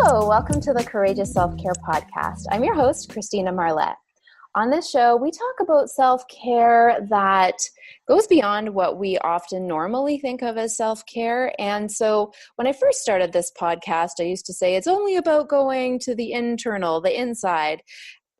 Hello, welcome to the Courageous Self-Care podcast. I'm your host, Christina Marlette. On this show, we talk about self-care that goes beyond what we often normally think of as self-care. And so when I first started this podcast, I used to say it's only about going to the internal, the inside,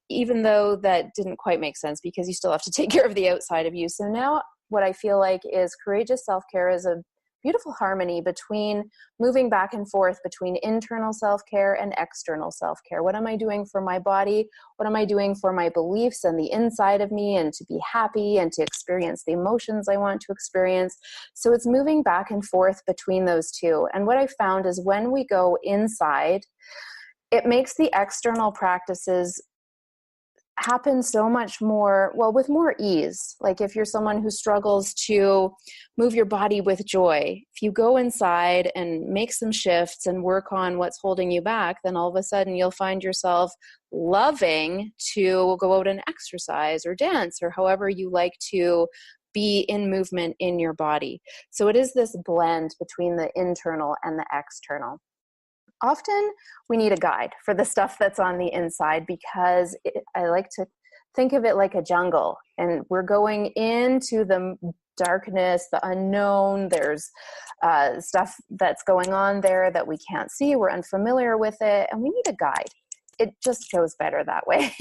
even though that didn't quite make sense because you still have to take care of the outside of you. So now what I feel like is courageous self-care is a beautiful harmony between moving back and forth between internal self-care and external self-care. What am I doing for my body? What am I doing for my beliefs and the inside of me, and to be happy and to experience the emotions I want to experience? So it's moving back and forth between those two. And what I found is when we go inside, it makes the external practices happen so much more, well, with more ease. Like if you're someone who struggles to move your body with joy, if you go inside and make some shifts and work on what's holding you back, then all of a sudden you'll find yourself loving to go out and exercise or dance or however you like to be in movement in your body. So it is this blend between the internal and the external. Often we need a guide for the stuff that's on the inside because I like to think of it like a jungle, and we're going into the darkness, the unknown. There's stuff that's going on there that we can't see. We're unfamiliar with it, and we need a guide. It just goes better that way.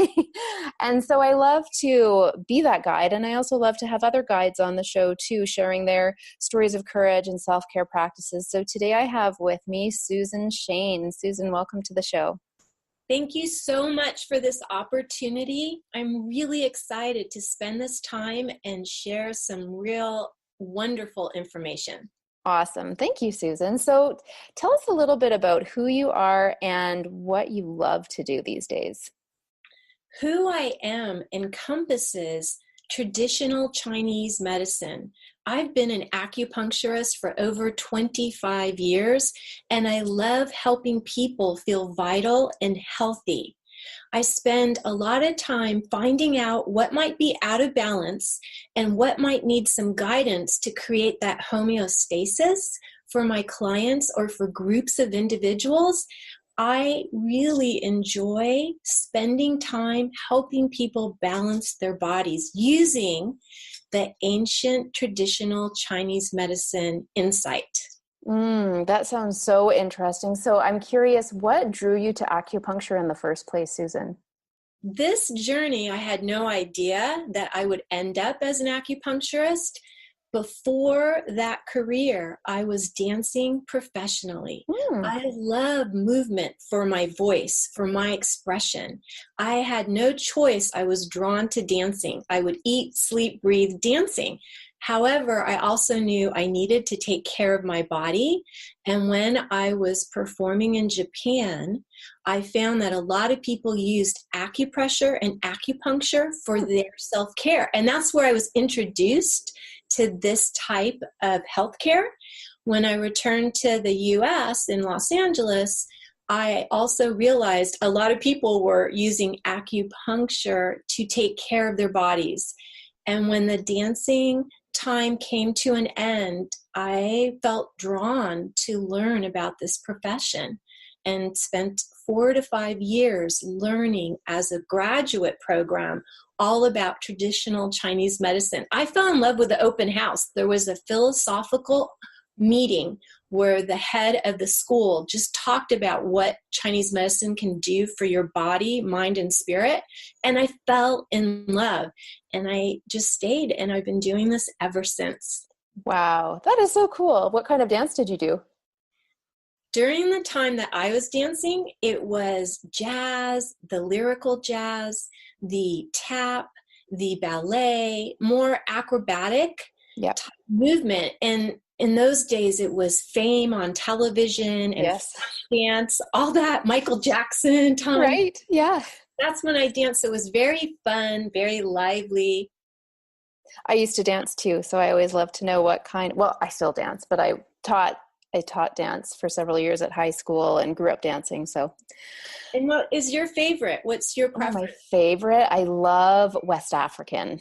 And so I love to be that guide. And I also love to have other guides on the show too, sharing their stories of courage and self-care practices. So today I have with me Susan Shane. Susan, welcome to the show. Thank you so much for this opportunity. I'm really excited to spend this time and share some real wonderful information. Awesome. Thank you, Susan. So tell us a little bit about who you are and what you love to do these days. Who I am encompasses traditional Chinese medicine. I've been an acupuncturist for over 25 years, and I love helping people feel vital and healthy. I spend a lot of time finding out what might be out of balance and what might need some guidance to create that homeostasis for my clients or for groups of individuals. I really enjoy spending time helping people balance their bodies using the ancient traditional Chinese medicine insight. That sounds so interesting. So I'm curious, what drew you to acupuncture in the first place, Susan? This journey, I had no idea that I would end up as an acupuncturist. Before that career, I was dancing professionally. I love movement for my voice, for my expression. I had no choice. I was drawn to dancing. I would eat, sleep, breathe dancing. However, I also knew I needed to take care of my body. And when I was performing in Japan, I found that a lot of people used acupressure and acupuncture for their self-care. And that's where I was introduced to this type of healthcare. When I returned to the US in Los Angeles, I also realized a lot of people were using acupuncture to take care of their bodies. And when the dancing time came to an end, I felt drawn to learn about this profession and spent 4 to 5 years learning as a graduate program all about traditional Chinese medicine. I fell in love with the open house. There was a philosophical meeting where the head of the school just talked about what Chinese medicine can do for your body, mind, and spirit. And I fell in love. And I just stayed, and I've been doing this ever since. Wow, that is so cool. What kind of dance did you do? During the time that I was dancing, it was jazz, the lyrical jazz, the tap, the ballet, more acrobatic type movement. And in those days, it was Fame on television and dance, all that Michael Jackson time. Right, yeah. That's when I danced. It was very fun, very lively. I used to dance too, so I always love to know what kind. Well, I still dance, but I taught dance for several years at high school and grew up dancing. So, and what is your favorite? What's your preference? My favorite, I love West African.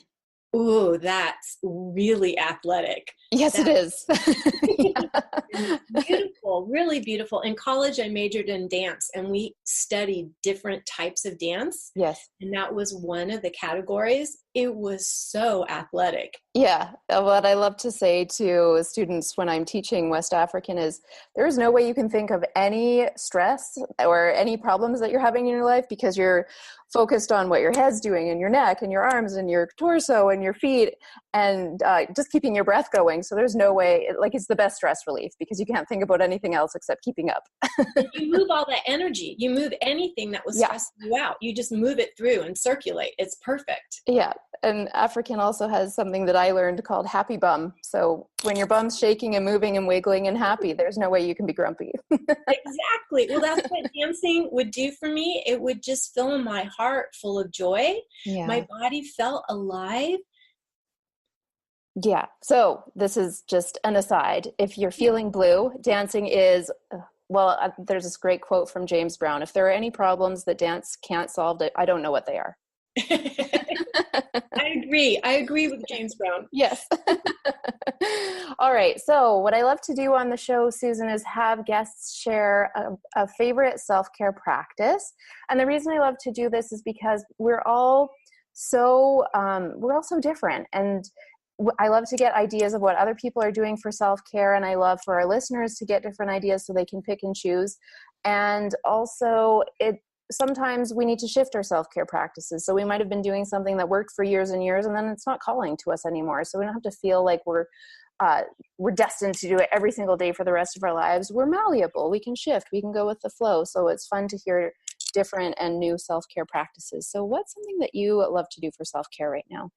Ooh, that's really athletic. Yes, it is. Yeah. Beautiful, really beautiful. In college, I majored in dance, and we studied different types of dance. Yes. And that was one of the categories. It was so athletic. Yeah. What I love to say to students when I'm teaching West African is there is no way you can think of any stress or any problems that you're having in your life because you're focused on what your head's doing and your neck and your arms and your torso and your feet and just keeping your breath going. So there's no way, like it's the best stress relief because you can't think about anything else except keeping up. And you move all that energy. You move anything that was stressing you out. You just move it through and circulate. It's perfect. Yeah. And African also has something that I learned called happy bum. So when your bum's shaking and moving and wiggling and happy, there's no way you can be grumpy. Exactly. Well, that's what dancing would do for me. It would just fill my heart full of joy. Yeah. My body felt alive. Yeah. So this is just an aside. If you're feeling blue, dancing is, there's this great quote from James Brown. If there are any problems that dance can't solve, I don't know what they are. I agree with James Brown. Yes. All right. So what I love to do on the show, Susan, is have guests share a favorite self-care practice. And the reason I love to do this is because we're all so different. And I love to get ideas of what other people are doing for self-care. And I love for our listeners to get different ideas so they can pick and choose. And also sometimes we need to shift our self-care practices. So we might have been doing something that worked for years and years, and then it's not calling to us anymore. So we don't have to feel like we're destined to do it every single day for the rest of our lives. We're malleable. We can shift. We can go with the flow. So it's fun to hear different and new self-care practices. So what's something that you love to do for self-care right now?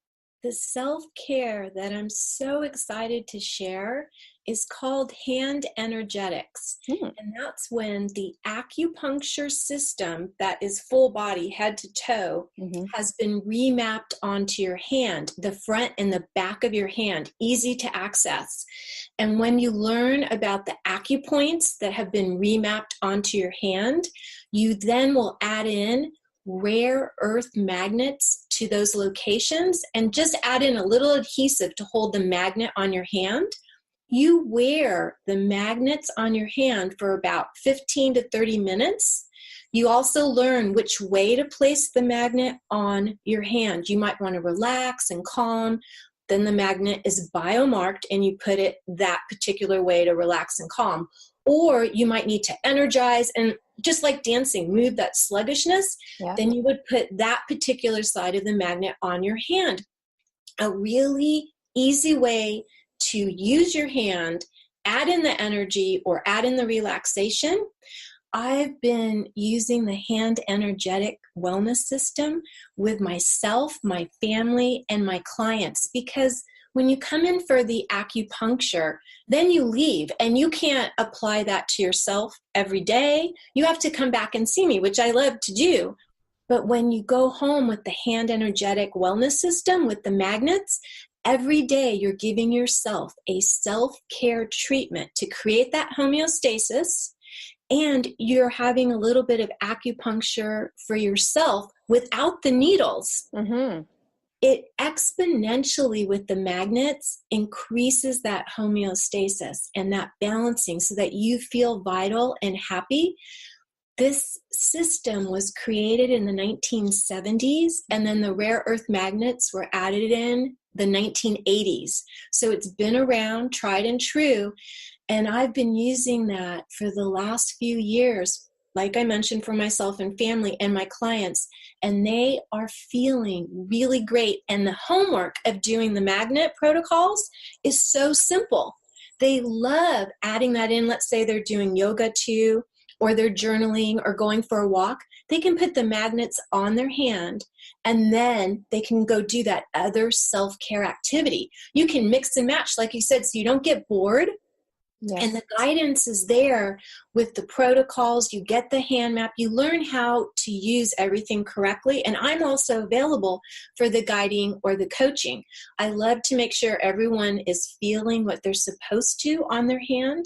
The self-care that I'm so excited to share is called hand energetics. And that's when the acupuncture system that is full body, head to toe, has been remapped onto your hand, the front and the back of your hand, easy to access. And when you learn about the acupoints that have been remapped onto your hand, you then will add in rare earth magnets to those locations and just add in a little adhesive to hold the magnet on your hand. You wear the magnets on your hand for about 15 to 30 minutes. You also learn which way to place the magnet on your hand. You might want to relax and calm. Then the magnet is biomarked and you put it that particular way to relax and calm. Or you might need to energize and just like dancing, move that sluggishness. Yeah. Then you would put that particular side of the magnet on your hand. A really easy way to use your hand, add in the energy or add in the relaxation. I've been using the hand energetic wellness system with myself, my family, and my clients because when you come in for the acupuncture, then you leave and you can't apply that to yourself every day. You have to come back and see me, which I love to do. But when you go home with the hand energetic wellness system with the magnets, every day you're giving yourself a self-care treatment to create that homeostasis, and you're having a little bit of acupuncture for yourself without the needles. It exponentially with the magnets increases that homeostasis and that balancing so that you feel vital and happy. This system was created in the 1970s, and then the rare earth magnets were added in the 1980s. So it's been around, tried and true, and I've been using that for the last few years, like I mentioned, for myself and family and my clients, and they are feeling really great. And the homework of doing the magnet protocols is so simple. They love adding that in. Let's say they're doing yoga too, or they're journaling or going for a walk. They can put the magnets on their hand and then they can go do that other self-care activity. You can mix and match, like you said, so you don't get bored. Yes. And the guidance is there with the protocols. You get the hand map. You learn how to use everything correctly. And I'm also available for the guiding or the coaching. I love to make sure everyone is feeling what they're supposed to on their hand.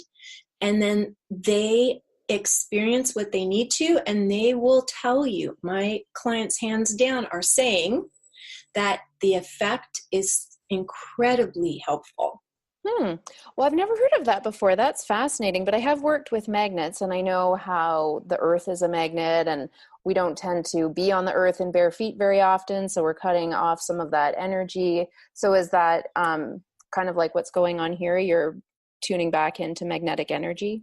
And then they experience what they need to, and they will tell you. My clients, hands down, are saying that the effect is incredibly helpful. Well, I've never heard of that before. That's fascinating, but I have worked with magnets, and I know how the earth is a magnet, and we don't tend to be on the earth in bare feet very often, so we're cutting off some of that energy. So is that kind of like what's going on here? You're tuning back into magnetic energy?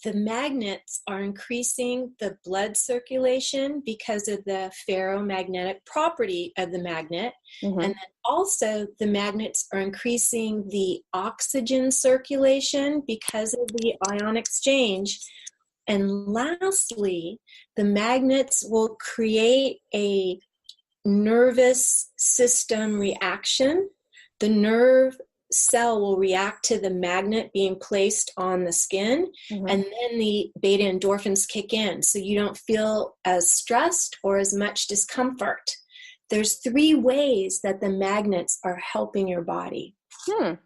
The magnets are increasing the blood circulation because of the ferromagnetic property of the magnet. Mm-hmm. And then also the magnets are increasing the oxygen circulation because of the ion exchange. And lastly, the magnets will create a nervous system reaction. The nerve cell will react to the magnet being placed on the skin, Mm-hmm. and then the beta endorphins kick in, so you don't feel as stressed or as much discomfort. There's 3 ways that the magnets are helping your body. Well,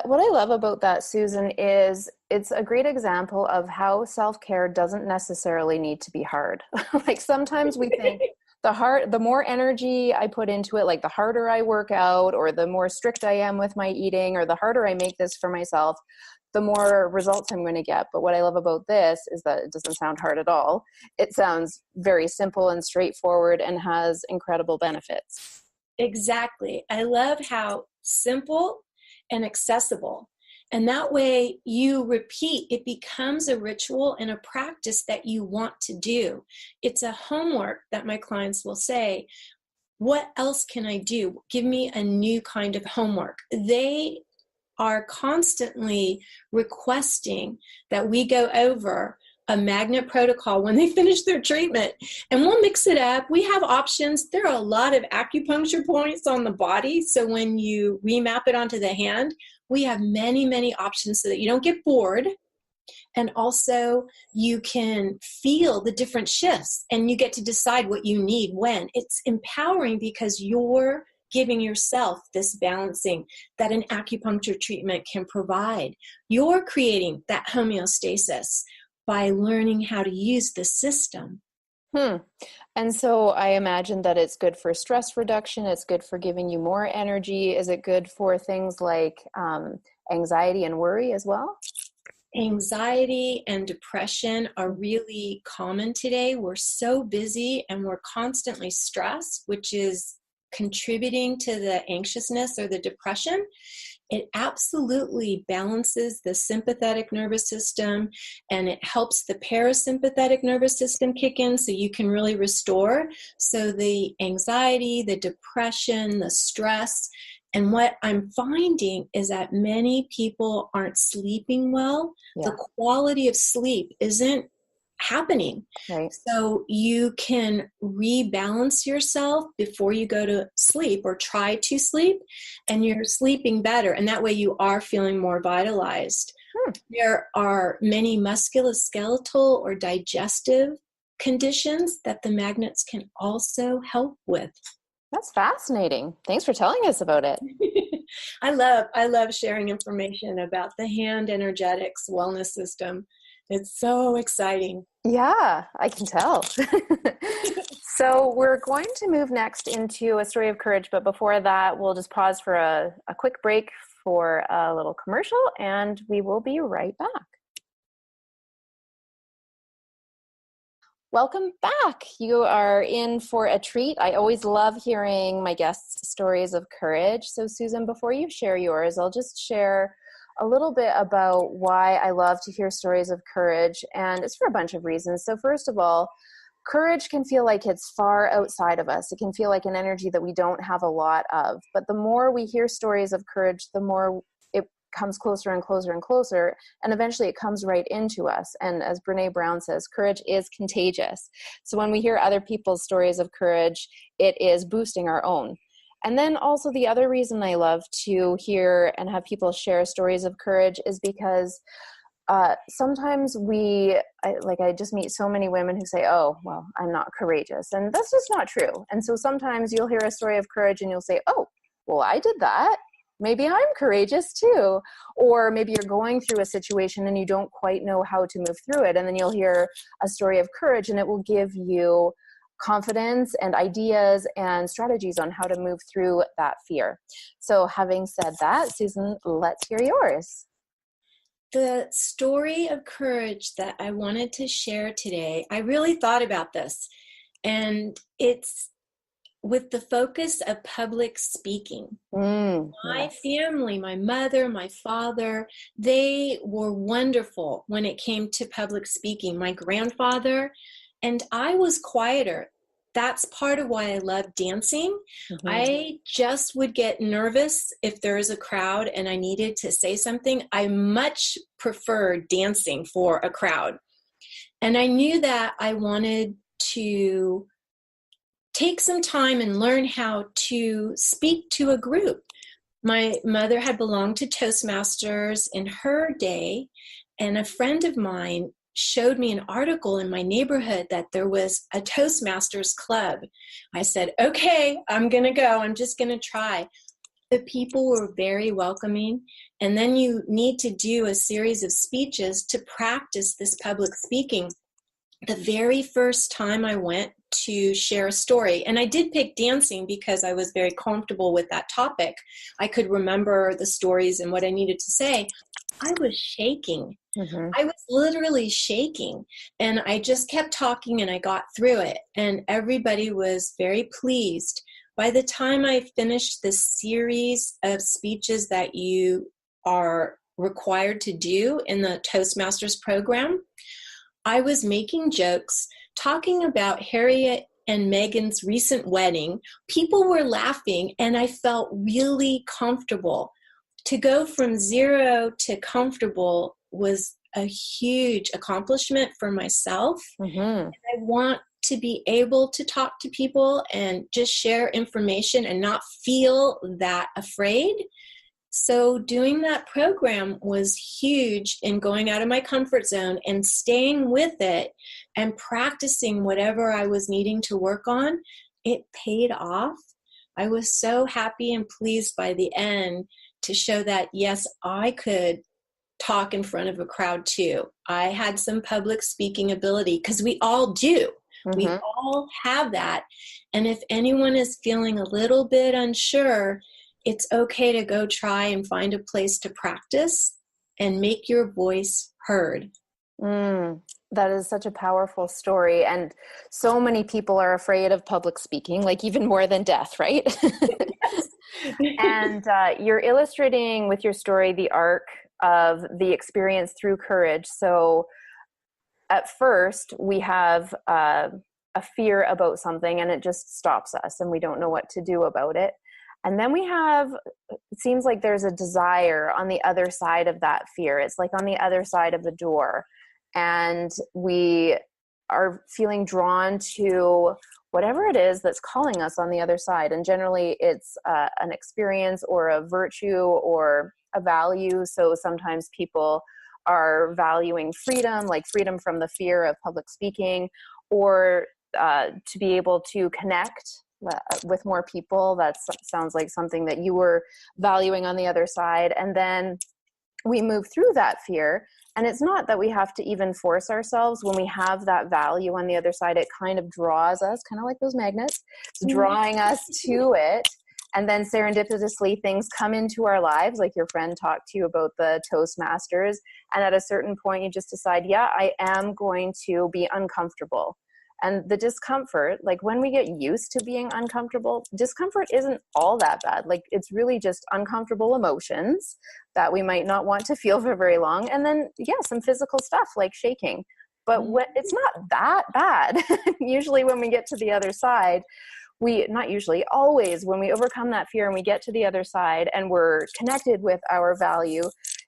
what I love about that, Susan, is it's a great example of how self-care doesn't necessarily need to be hard. Like sometimes we think the more energy I put into it, like the harder I work out, or the more strict I am with my eating, or the harder I make this for myself, the more results I'm going to get. But what I love about this is that it doesn't sound hard at all. It sounds very simple and straightforward and has incredible benefits. Exactly. I love how simple and accessible. And that way you repeat, it becomes a ritual and a practice that you want to do. It's a homework that my clients will say, what else can I do? Give me a new kind of homework. They are constantly requesting that we go over a magnet protocol when they finish their treatment, and we'll mix it up. We have options. There are a lot of acupuncture points on the body, so when you remap it onto the hand, we have many, many options so that you don't get bored, and also you can feel the different shifts, and you get to decide what you need when. It's empowering because you're giving yourself this balancing that an acupuncture treatment can provide. You're creating that homeostasis by learning how to use the system. And so I imagine that it's good for stress reduction. It's good for giving you more energy. Is it good for things like anxiety and worry as well? Anxiety and depression are really common today. We're so busy and we're constantly stressed, which is contributing to the anxiousness or the depression. It absolutely balances the sympathetic nervous system, and it helps the parasympathetic nervous system kick in so you can really restore. So the anxiety, the depression, the stress, and what I'm finding is that many people aren't sleeping well. Yeah. The quality of sleep isn't happening. Right. So you can rebalance yourself before you go to sleep or try to sleep, and you're sleeping better. And that way you are feeling more vitalized. There are many musculoskeletal or digestive conditions that the magnets can also help with. That's fascinating. Thanks for telling us about it. I love sharing information about the hand energetics wellness system. It's so exciting. Yeah, I can tell. So we're going to move next into a story of courage, but before that, we'll just pause for a quick break for a little commercial, and we will be right back. Welcome back. You are in for a treat. I always love hearing my guests' stories of courage. So Susan, before you share yours, I'll just share a little bit about why I love to hear stories of courage, and it's for a bunch of reasons. So first of all, courage can feel like it's far outside of us. It can feel like an energy that we don't have a lot of. But the more we hear stories of courage, the more it comes closer and closer and closer, and eventually it comes right into us. And as Brene Brown says, courage is contagious. So when we hear other people's stories of courage, it is boosting our own. And then also the other reason I love to hear and have people share stories of courage is because sometimes I just meet so many women who say, oh, well, I'm not courageous. And that's just not true. And so sometimes you'll hear a story of courage and you'll say, oh, well, I did that. Maybe I'm courageous too. Or maybe you're going through a situation and you don't quite know how to move through it. And then you'll hear a story of courage and it will give you confidence and ideas and strategies on how to move through that fear. So having said that, Susan, let's hear yours. The story of courage that I wanted to share today, I really thought about this, and it's with the focus of public speaking. My family, my mother, my father, they were wonderful when it came to public speaking. My grandfather, and I was quieter. That's part of why I love dancing. I just would get nervous if there was a crowd and I needed to say something. I much prefer dancing for a crowd. And I knew that I wanted to take some time and learn how to speak to a group. My mother had belonged to Toastmasters in her day, and a friend of mine showed me an article in my neighborhood that there was a Toastmasters club. I said, okay, I'm going to go. I'm just going to try. The people were very welcoming. And then you need to do a series of speeches to practice this public speaking. The very first time I went to share a story, and I did pick dancing because I was very comfortable with that topic. I could remember the stories and what I needed to say. I was shaking. I was literally shaking, and I just kept talking and I got through it, and everybody was very pleased. By the time I finished the series of speeches that you are required to do in the Toastmasters program, I was making jokes, talking about Harriet and Meghan's recent wedding. People were laughing, and I felt really comfortable. To go from zero to comfortable was a huge accomplishment for myself. And I want to be able to talk to people and just share information and not feel that afraid. So doing that program was huge in going out of my comfort zone and staying with it and practicing whatever I was needing to work on. It paid off. I was so happy and pleased by the end to show that, yes, I could talk in front of a crowd too. I had some public speaking ability, because we all do. We all have that. And if anyone is feeling a little bit unsure, it's okay to go try and find a place to practice and make your voice heard. That is such a powerful story. And so many people are afraid of public speaking, like even more than death, right? And you're illustrating with your story the arc of the experience through courage. So at first we have a fear about something and it just stops us and we don't know what to do about it. And then we have, it seems like there's a desire on the other side of that fear. It's like on the other side of the door. And we are feeling drawn to whatever it is that's calling us on the other side. And generally it's an experience or a virtue or a value. So sometimes people are valuing freedom, like freedom from the fear of public speaking, or to be able to connect with more people. That sounds like something that you were valuing on the other side. And then we move through that fear. And it's not that we have to even force ourselves. When we have that value on the other side, it kind of draws us, kind of like those magnets, drawing us to it. And then serendipitously things come into our lives, like your friend talked to you about the Toastmasters. And at a certain point, you just decide, yeah, I am going to be uncomfortable. And the discomfort, like when we get used to being uncomfortable, discomfort isn't all that bad. Like it's really just uncomfortable emotions that we might not want to feel for very long. And then, yeah, some physical stuff like shaking. But it's not that bad. Usually when we get to the other side, not usually, always when we overcome that fear and we get to the other side and we're connected with our value,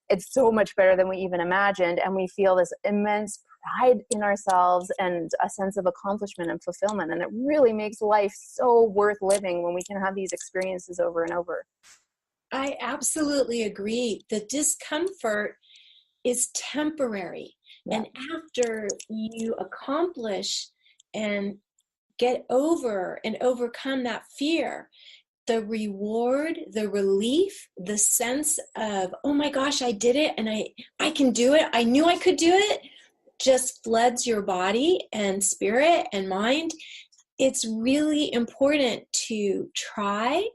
it's so much better than we even imagined. And we feel this immense pride in ourselves and a sense of accomplishment and fulfillment. And it really makes life so worth living when we can have these experiences over and over. I absolutely agree. The discomfort is temporary. Yeah. And after you accomplish and get over and overcome that fear, the reward, the relief, the sense of, oh my gosh, I did it and I can do it. I knew I could do it, just floods your body and spirit and mind. it's really important to try.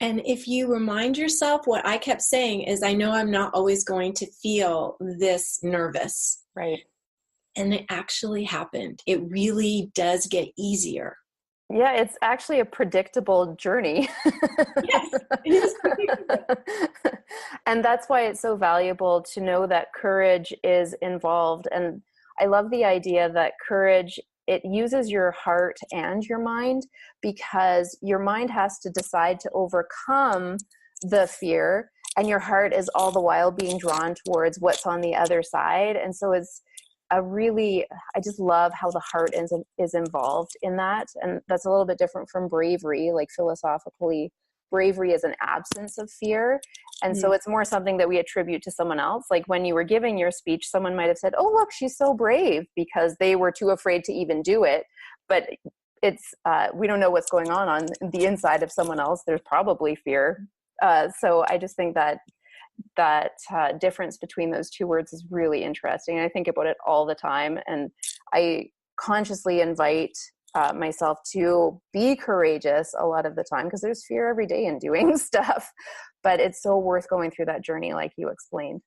And if you remind yourself, what I kept saying is, I know I'm not always going to feel this nervous. Right. And it actually happened. It really does get easier. Yeah, it's actually a predictable journey. Yes, it is predictable. And that's why it's so valuable to know that courage is involved. And I love the idea that courage, it uses your heart and your mind, because your mind has to decide to overcome the fear, and your heart is all the while being drawn towards what's on the other side. And so it's I just love how the heart is involved in that. And that's a little bit different from bravery. Like philosophically, bravery is an absence of fear. And so it's more something that we attribute to someone else. Like when you were giving your speech, someone might have said, oh, look, she's so brave, because they were too afraid to even do it. But it's, we don't know what's going on the inside of someone else. There's probably fear. So I just think that difference between those two words is really interesting. I think about it all the time, and I consciously invite myself to be courageous a lot of the time, because there's fear every day in doing stuff, but it's so worth going through that journey like you explained.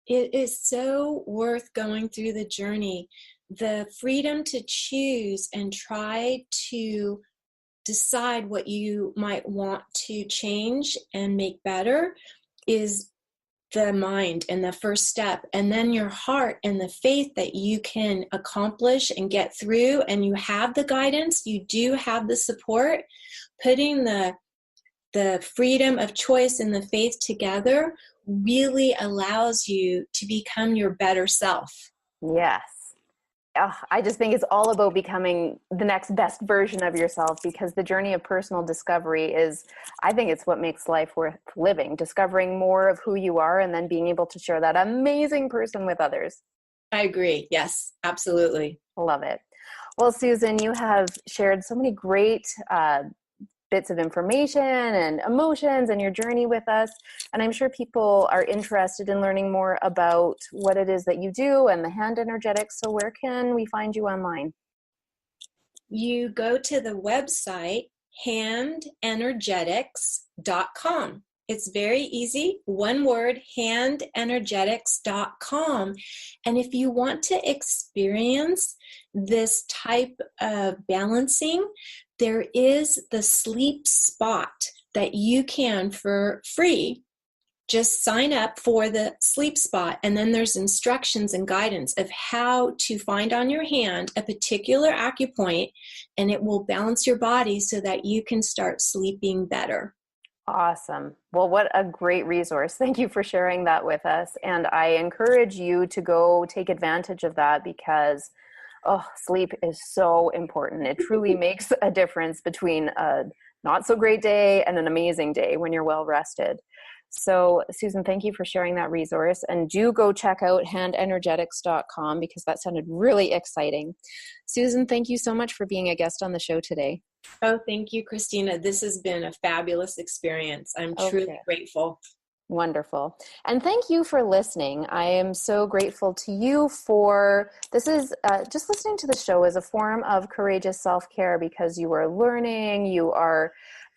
It is so worth going through the journey. The freedom to choose and try to decide what you might want to change and make better is the mind and the first step, and then your heart and the faith that you can accomplish and get through, and you have the guidance, you do have the support. Putting the freedom of choice and the faith together really allows you to become your better self. Yes. I just think it's all about becoming the next best version of yourself, because the journey of personal discovery I think it's what makes life worth living, discovering more of who you are and then being able to share that amazing person with others. I agree. Yes, absolutely. Love it. Well, Susan, you have shared so many great bits of information and emotions and your journey with us. And I'm sure people are interested in learning more about what it is that you do and the hand energetics. So where can we find you online? You go to the website, handenergetics.com. It's very easy. One word, handenergetics.com. And if you want to experience this type of balancing, there is the sleep spot that you can, for free, just sign up for the sleep spot. And then there's instructions and guidance of how to find on your hand a particular acupoint, and it will balance your body so that you can start sleeping better. Awesome. Well, what a great resource. Thank you for sharing that with us. And I encourage you to go take advantage of that, because sleep is so important. It truly makes a difference between a not so great day and an amazing day when you're well rested. So Susan, thank you for sharing that resource, and do go check out handenergetics.com, because that sounded really exciting. Susan, thank you so much for being a guest on the show today. Oh, thank you, Christina. This has been a fabulous experience. I'm truly grateful. Wonderful. And thank you for listening. I am so grateful to you for, this is just listening to the show as a form of courageous self-care, because you are learning, you are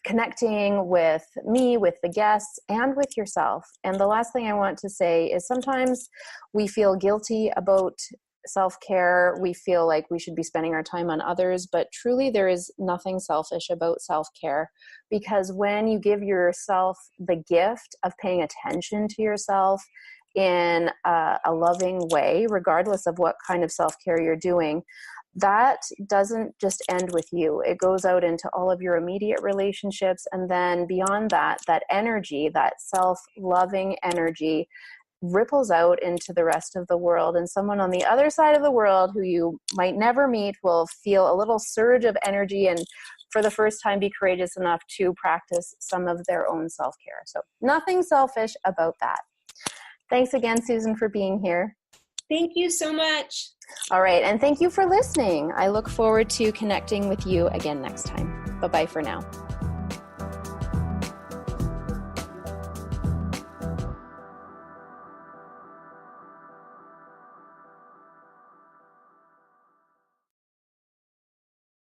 connecting with me, with the guests, and with yourself. And the last thing I want to say is sometimes we feel guilty about self-care. We feel like we should be spending our time on others, but truly there is nothing selfish about self-care, because when you give yourself the gift of paying attention to yourself in a loving way, regardless of what kind of self-care you're doing, that doesn't just end with you. It goes out into all of your immediate relationships. And then beyond that, that energy, that self-loving energy, ripples out into the rest of the world. And someone on the other side of the world who you might never meet will feel a little surge of energy, and for the first time be courageous enough to practice some of their own self-care. So nothing selfish about that. Thanks again, Susan, for being here. Thank you so much. All right. And thank you for listening. I look forward to connecting with you again next time. Bye-bye for now.